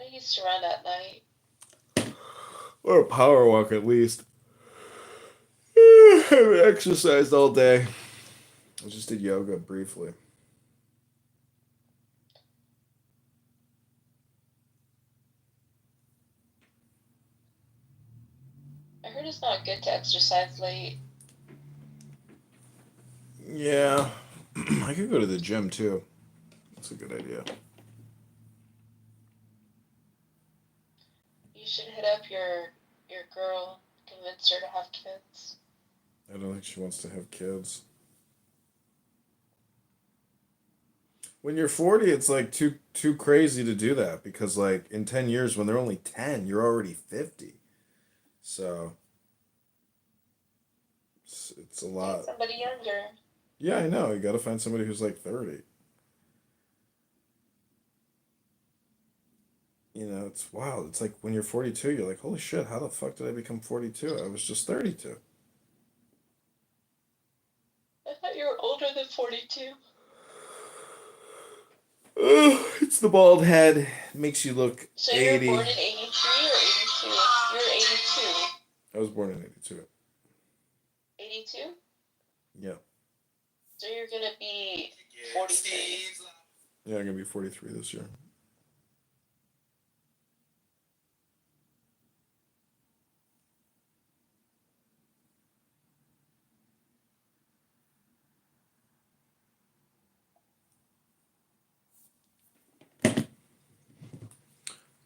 I used to run at night. Or a power walk at least. I haven't exercised all day. I just did yoga briefly. I heard it's not good to exercise late. Yeah, I could go to the gym too. That's a good idea. You should hit up your girl, convince her to have kids. I don't think she wants to have kids. When you're 40, it's like too crazy to do that because like in 10 years when they're only 10, you're already 50. So it's a Find lot. somebody younger. Yeah, I know. You got to find somebody who's like 30. You know, it's wild. It's like when you're 42, you're like, "Holy shit, how the fuck did I become 42? I was just 32." I thought you were older than 42. It's the bald head. It makes you look So you were born 80. in 83 or 82? You're 82. I was born in 82. 82? Yeah. So you're gonna be 43. Yeah, I'm going to be 43 this year.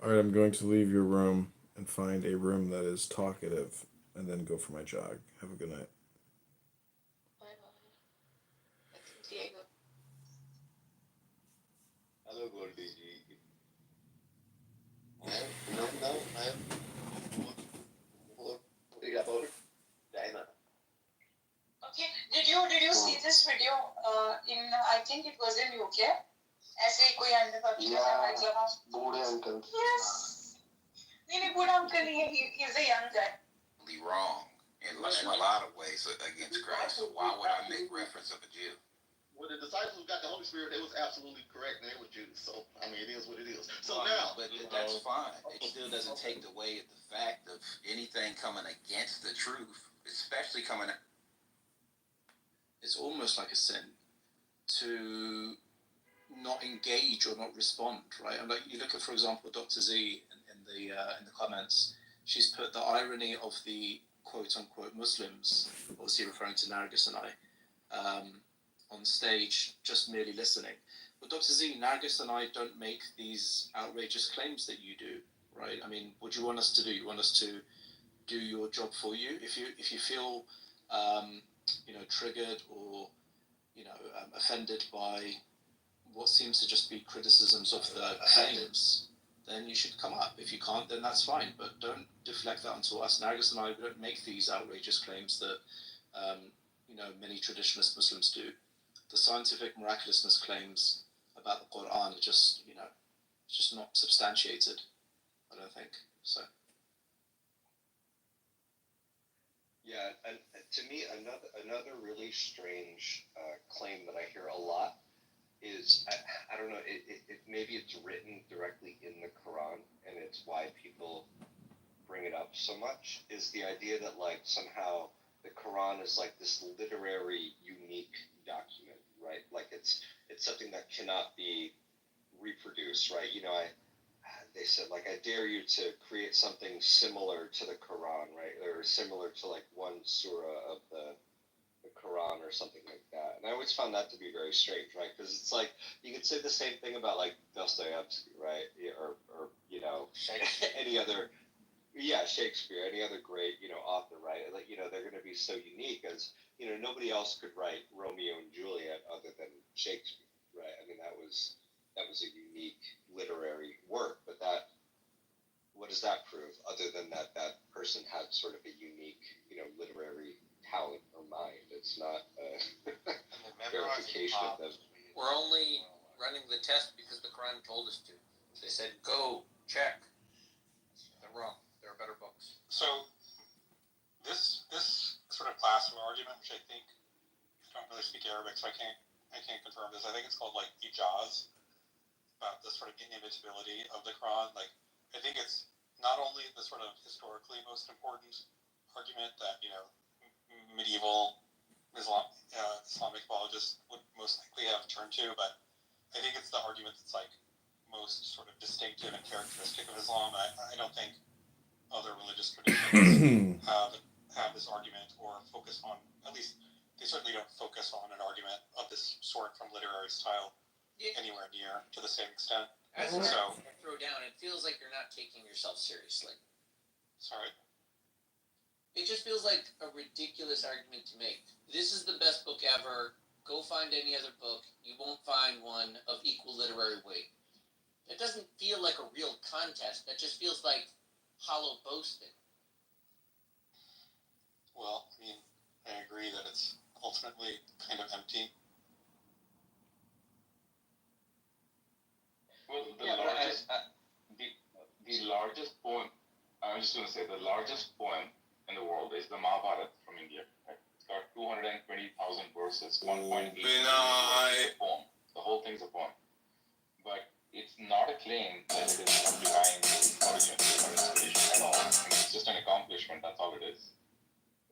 All right, I'm going to leave your room and find a room that is talkative and then go for my jog. Have a good night. Bye bye. That's Diego. Hello, Goldie ji. No, what about China? Okay, did you see this video in I think it was in UK? ऐसे ही कोई अंडे का Yeah, booढ़े uncle. Yes. नहीं नहीं बूढ़ा uncle नहीं है. He's a young guy. Wrong in a lot of ways against Christ. So why would I make reference of a Jew? When the disciples got the Holy Spirit, they was absolutely correct. They were Jews. So I mean, it is what it is. So now, but that's fine. It still doesn't take away the fact of anything coming against the truth, especially coming. It's almost like a sin to not engage or not respond, right? And like you look at, for example, Dr. Z in the comments, she's put the irony of the quote unquote Muslims, obviously referring to Nargis and I, on stage, just merely listening. But Dr. Z, Nargis and I don't make these outrageous claims that you do, right? I mean, what do you want us to do? You want us to do your job for you? If you feel, triggered or offended by what seems to just be criticisms of the claims, then you should come up. If you can't, then that's fine. But don't deflect that onto us. Nargis and I don't make these outrageous claims that many traditionalist Muslims do. The scientific miraculousness claims about the Quran are just it's just not substantiated. I don't think so. Yeah, and to me, another really strange claim that I hear a lot is I don't know, maybe it's written directly in the Quran and it's why people bring it up so much, is the idea that like somehow the Quran is like this literary unique document, right? Like it's something that cannot be reproduced, right? They said like I dare you to create something similar to the Quran, right? Or similar to like one surah of the Quran or something like that. And I always found that to be very strange, right? Because it's like you could say the same thing about like Dostoevsky, right? Or any other, Shakespeare, any other great author, right? Like they're going to be so unique as nobody else could write Romeo and Juliet other than Shakespeare, right? I mean that was a unique literary work, but that what does that prove other than that person had sort of a unique literary talent or mind? It's not a verification of them. We're only running the test because the Quran told us to. They said, go, check. They're wrong. There are better books. So this sort of classroom argument, which I think I don't really speak Arabic, so I can't confirm this. I think it's called like ijaz, about the sort of inimitability of the Quran. Like I think it's not only the sort of historically most important argument that, medieval Islamic apologists would most likely have turned to, but I think it's the argument that's like most sort of distinctive and characteristic of Islam. I don't think other religious traditions have this argument or focus on, at least they certainly don't focus on an argument of this sort from literary style anywhere near to the same extent. As So- I throw down, it feels like you're not taking yourself seriously. Sorry. It just feels like a ridiculous argument to make. This is the best book ever. Go find any other book. You won't find one of equal literary weight. It doesn't feel like a real contest. That just feels like hollow boasting. Well, I mean, I agree that it's ultimately kind of empty. Well, the Yeah, but largest, the largest poem. I'm just going to say the largest poem in the world is the Mahabharata from India. Right? It's got 220,000 verses, 1.8 million words. A poem. The whole thing's a poem, but it's not a claim that it is of divine origin or inspiration at all. I mean, it's just an accomplishment. That's all it is.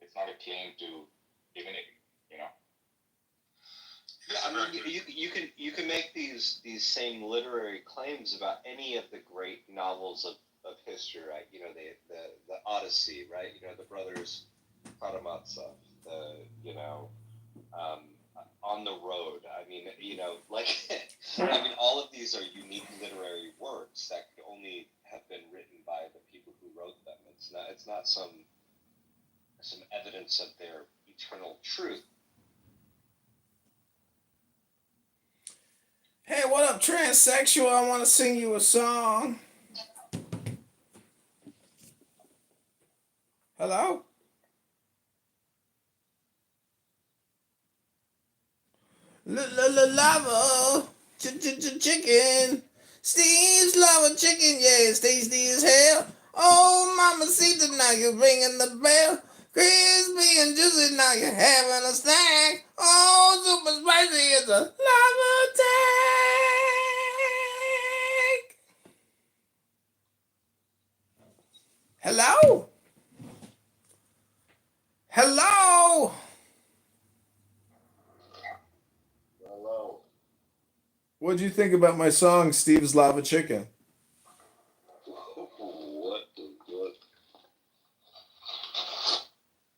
It's not a claim to divinity. Yeah, I mean, you can make these same literary claims about any of the great novels of history, right? The Odyssey, right? The brothers Karamazov, On the Road. I mean, all of these are unique literary works that could only have been written by the people who wrote them. It's not some evidence of their eternal truth. Hey, what up, transsexual? I want to sing you a song. Hello? Lava chicken. Steve's lava chicken, yeah, it's tasty as hell. Oh, mama, see tonight you're ringing the bell. Crispy and juicy, now you're having a snack. Oh, super spicy, it's a lava tank. Hello? Hello? Hello. What'd you think about my song, Steve's Lava Chicken? What?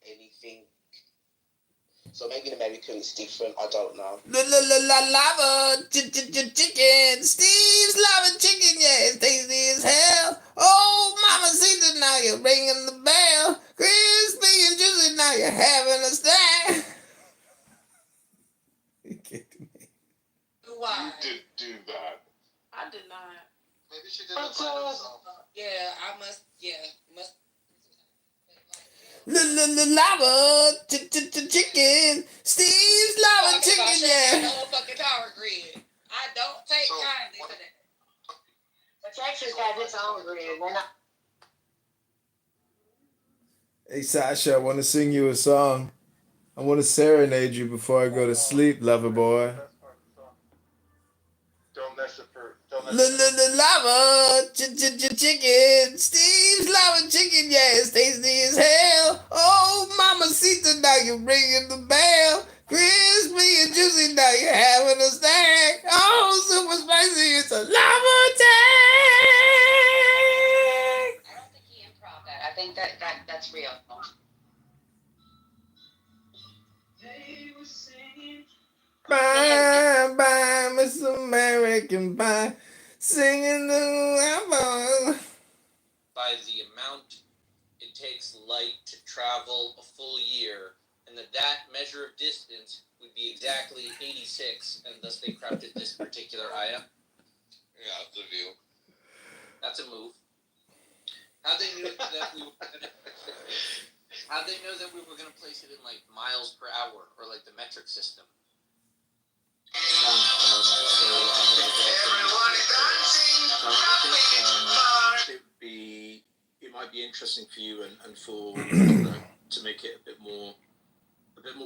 Anything. So maybe the American's different. I don't know. Lava chicken. Steve's Lava Chicken, yeah, it's tasty as hell. Oh, mama, see now you're ringing the bell. Crispy and juicy, now you're having a snack. You kidding me? Why? You did do that. I did not. Maybe she didn't find herself. Yeah, I must. Lava chicken. Steve's Lava Chicken, yeah. The whole fucking power grid. I don't take So, kindly what- to that. But Texas has its own grid. We're not. Hey, Sasha, I want to sing you a song. I want to serenade you before I go to sleep, lover boy. Don't mess it for. Lava chicken. Steve's Lava Chicken, yeah, it's tasty as hell. Oh, mama, see now you're ringing the bell. Crispy and juicy, now you're having a snack. Oh, super spicy, it's a lava tank. I don't think he improv that. I think that's real. Bye, bye, Miss American Pie. Singing the By the amount it takes light to travel a full year, and that measure of distance would be exactly 86, and thus they crafted this particular ayah. Yeah, the view. That's a move. How they knew that we were how they know that we were gonna place it in like miles per hour or like the metric system? It might be interesting for you and for to make it a bit more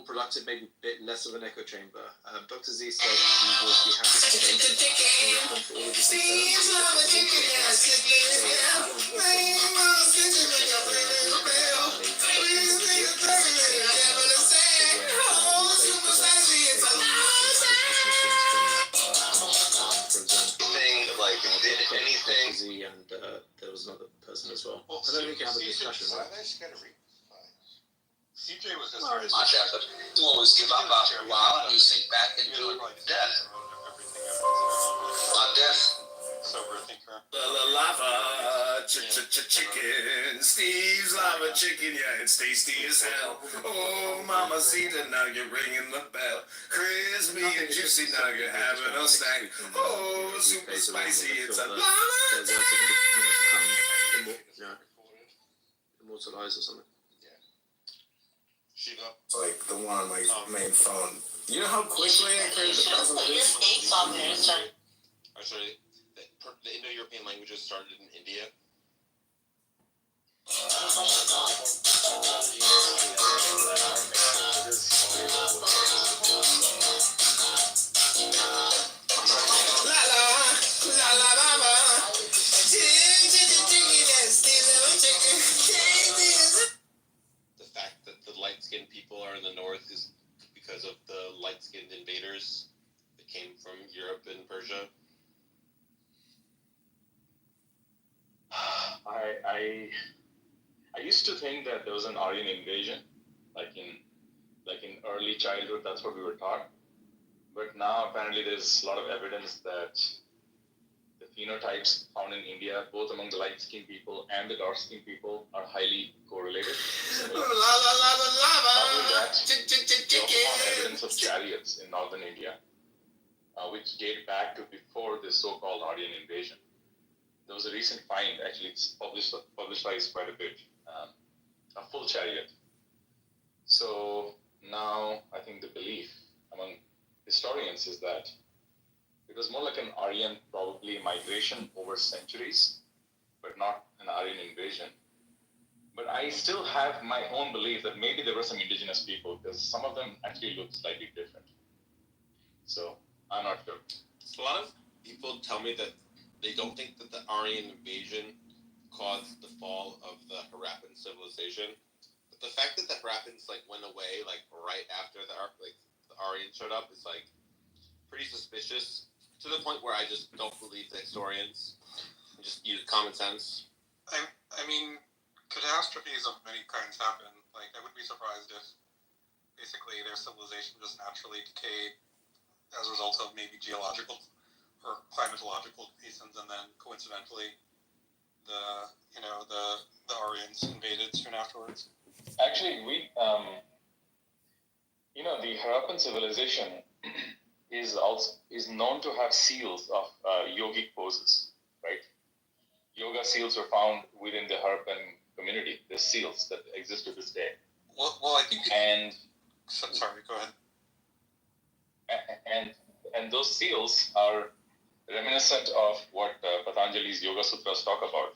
productive, maybe a bit less of an echo chamber. Dr. Z said he would be happy to for all of this. Like, if anything. Izzy and there was another person as well. Well, I don't think you have a discussion. Why Right? they just gotta read? CJ was just Much after you always give up after a while and you sink back into death. Death. Sober thinker. Lava chicken, Steve's lava chicken, yeah, it's tasty as hell. Oh, mama, see the now you're ringing the bell. Crispy and juicy, now you're having a snack. Oh, super spicy, it's a lava Immortalized or something. Shiva. like the one on my main phone. You know how quickly I created 1,000 videos? Actually, the Indo-European languages started in India. The fact that the light-skinned people are in the north is because of the light-skinned invaders that came from Europe and Persia. I used to think that there was an Aryan invasion, like in early childhood. That's what we were taught. But now apparently there's a lot of evidence that the phenotypes found in India, both among the light-skinned people and the dark-skinned people, are highly correlated. Not only that, we also found evidence of chariots in northern India, which date back to before this so-called Aryan invasion. There was a recent find, actually it's publicized quite a bit, a full chariot. So now I think the belief among historians is that it was more like an Aryan probably migration over centuries, but not an Aryan invasion. But I still have my own belief that maybe there were some indigenous people, because some of them actually look slightly different. So I'm not sure. A lot of people tell me that they don't think that the Aryan invasion caused the fall of the Harappan civilization. But the fact that the Harappans went away right after the Aryans showed up is pretty suspicious, to the point where I just don't believe the historians. I just use common sense. I mean, catastrophes of many kinds happen. I wouldn't be surprised if basically their civilization just naturally decayed as a result of maybe geological or climatological reasons, and then coincidentally the Aryans invaded soon afterwards. Actually, the Harappan civilization is known to have seals of yogic poses, right? Yoga seals were found within the Harappan community. The seals that exist to this day. Well, I think. Sorry, go ahead. And those seals are reminiscent of what Patanjali's Yoga Sutras talk about.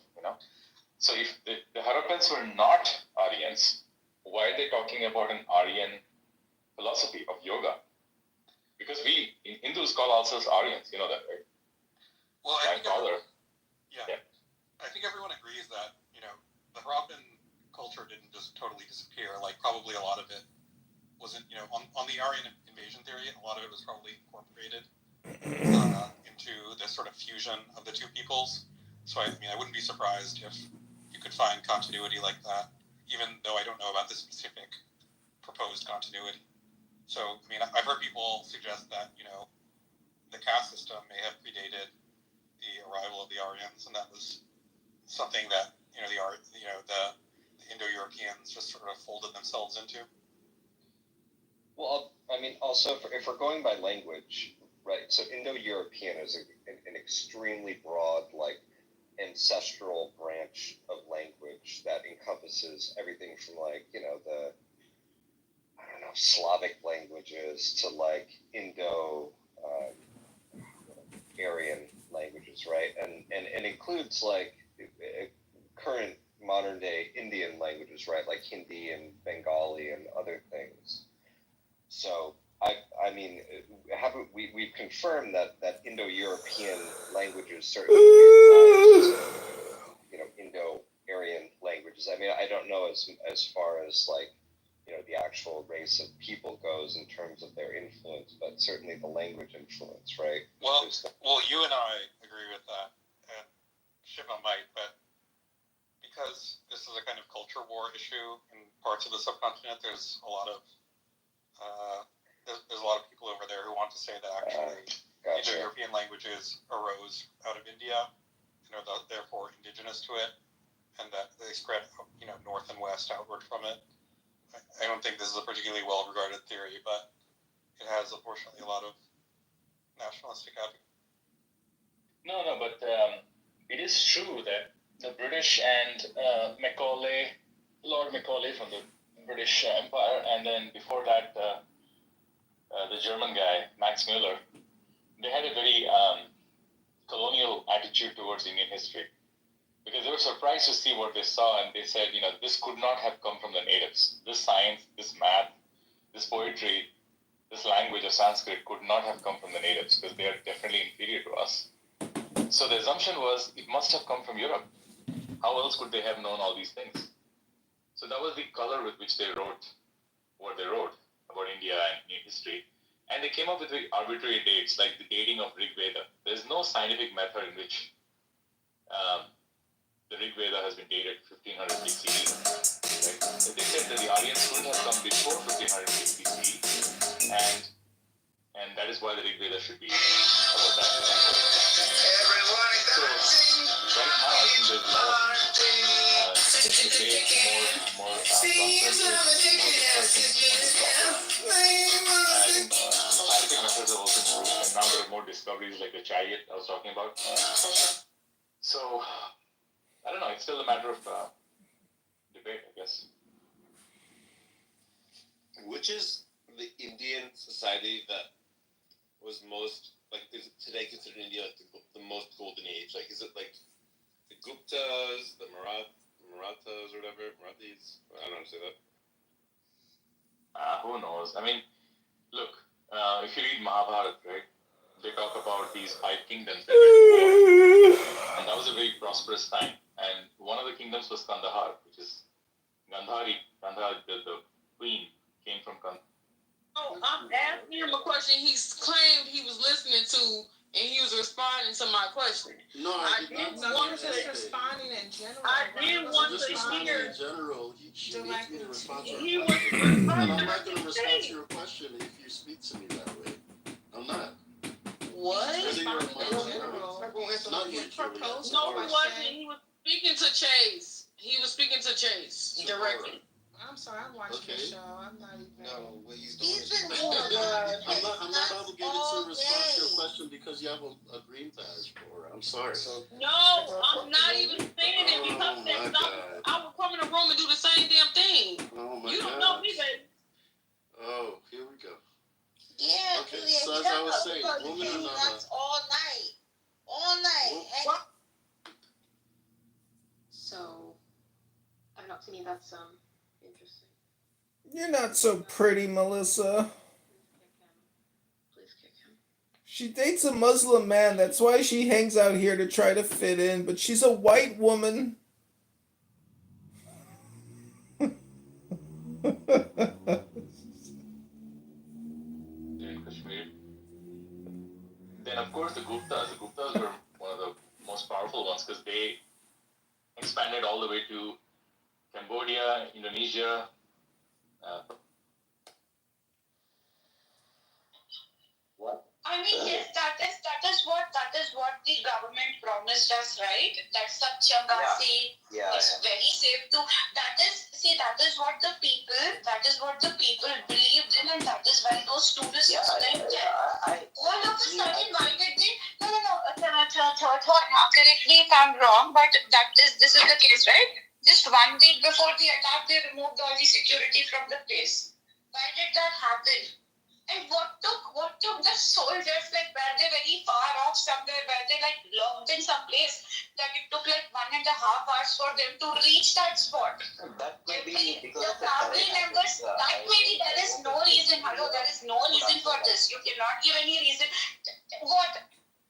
So if the Harappans were not Aryans, why are they talking about an Aryan philosophy of yoga? Because we Hindus call ourselves Aryans, you know that, right? Well, I think everyone agrees that the Harappan culture didn't just totally disappear. Probably a lot of it wasn't. On the Aryan invasion theory, a lot of it was probably incorporated into this sort of fusion of the two peoples. So I wouldn't be surprised if you could find continuity like that, even though I don't know about the specific proposed continuity. So I've heard people suggest that the caste system may have predated the arrival of the Aryans, and that was something that the Indo-Europeans just sort of folded themselves into. Well, also, if we're going by language, right, so Indo-European is an extremely broad, ancestral branch of language that encompasses everything from, the, Slavic languages to, Indo-Aryan languages, right? And includes, current modern-day Indian languages, right, like Hindi and Bengali and other things. So, we've confirmed that Indo-European languages certainly Indo-Aryan languages. I don't know as far as the actual race of people goes in terms of their influence, but certainly the language influence, right? Well, you and I agree with that. war issue in parts of the subcontinent. There's a lot of there's a lot of people over there who want to say that actually Indo-European languages arose out of India and are therefore indigenous to it, and that they spread, north and west outward from it. I don't think this is a particularly well-regarded theory, but it has unfortunately a lot of nationalistic advocates. No, but it is true that the British and Lord Macaulay from the British Empire, and then before that, the German guy, Max Muller, they had a very colonial attitude towards Indian history. Because they were surprised to see what they saw, and they said, this could not have come from the natives. This science, this math, this poetry, this language of Sanskrit could not have come from the natives, because they are definitely inferior to us. So the assumption was, it must have come from Europe. How else could they have known all these things? So that was the color with which they wrote what they wrote about India and Indian history. And they came up with very arbitrary dates, like the dating of Rig Veda. There's no scientific method in which the Rig Veda has been dated 1500 BCE. Right? They said that the Aryans couldn't have come before 1500 BCE, and that is why the Rig Veda should be about that. So right now, I think there's a lot of debate, more scientific methods have also improved, and now there are more discoveries like the chariot I was talking about. So I don't know, it's still a matter of debate, I guess. Which is the Indian society that was most, is today considered India the most golden age? Is it like the Guptas, the Marathas or whatever, Marathis? I don't know how to say that. Who knows? I mean, look, if you read Mahabharata, right, they talk about these 5 kingdoms that went to war, and that was a very prosperous time. And one of the kingdoms was Kandahar, which is Gandhari. Gandhar, the queen, came from Kandahar. Oh, I'm asking him a question he's claimed he was listening to, and he was responding to my question. No, I didn't want to. Responding in general. I didn't want to hear. In general, she needs me to respond to her He question. was. And I'm not going to respond to your question if you speak to me that way. I'm not. What? Whether you're a Responding in Muslim general. not you, Julia. No, he wasn't. He was speaking to Chase. He was speaking to Chase directly. I'm sorry, I'm watching the show. I'm not even. No, what he's doing is I'm not obligated to respond to your question because you have a green badge for it. I'm sorry. No, I'm not even saying it because I would come in the room and do the same damn thing. Oh my You don't gosh. know me, baby. Oh, here we go. Yeah, Okay, Julia, so you as I don't was know saying, because woman you or do not, nuts all night. All night. Well, So, I don't know, to me that's interesting. You're not so pretty, Melissa. Please kick him. She dates a Muslim man. That's why she hangs out here to try to fit in. But she's a white woman. In Kashmir. Then, of course, the Guptas. The Guptas were one of the most powerful ones because they expanded all the way to Cambodia, Indonesia. I mean, yes, that is what the government promised us, right? That Satchangasi is very safe to. That is what the people believed in, and that is why those tourists went there. All of a sudden, why did they? No. Correct me if I'm wrong, but this is the case, right? Just 1 week before the attack, they removed all the security from the place. Why did that happen? And what took the soldiers, were they very far off somewhere, were they locked in some place that it took 1.5 hours for them to reach that spot? That may be because the of the family terrain. members, there is no reason, there is no reason for this. You cannot give any reason. What?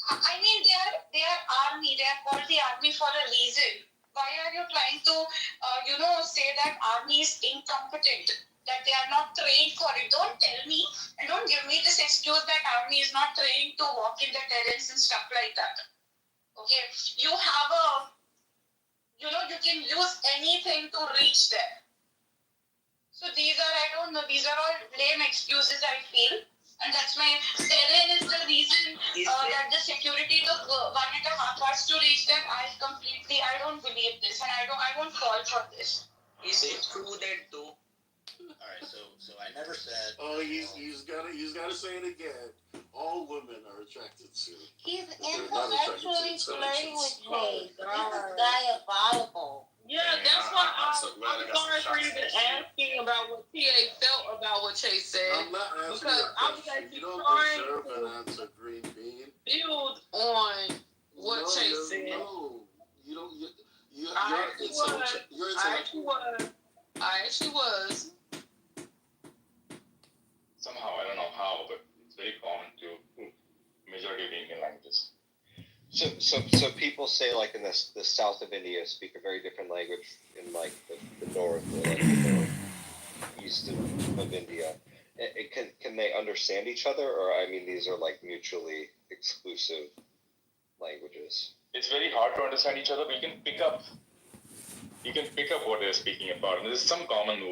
I mean, they are army, they are called the army for a reason. Why are you trying to, say that army is incompetent? That they are not trained for it. Don't tell me and don't give me this excuse that army is not trained to walk in the terrains and stuff like that. Okay, you have a you can use anything to reach there. So these are, I don't know, these are all lame excuses, I feel. And that's my, terrain is the reason that the security took 1.5 hours to reach them. I don't believe this, and I won't fall for this. Is it true that though? Alright, so I never said. Oh, he's gotta say it again. All women are attracted to. He's They're not attracted to intellectually flirting with intelligence. me. This is diabolical. Yeah, that's why I'm sorry for even asking about what TA felt about what Chase said. I'm not asking Because you a I was question. actually You don't trying deserve to an answer, Green Bean. build on what No, Chase said. No, you don't. You're I actually was. You're I actually was. I actually was. Somehow, I don't know how, but it's very common to majority of Indian languages. So people say like in the south of India speak a very different language in like the north or like the northeast of India. Can they understand each other, or I mean these are like mutually exclusive languages? It's very hard to understand each other, but you can pick up what they're speaking about. And there's some common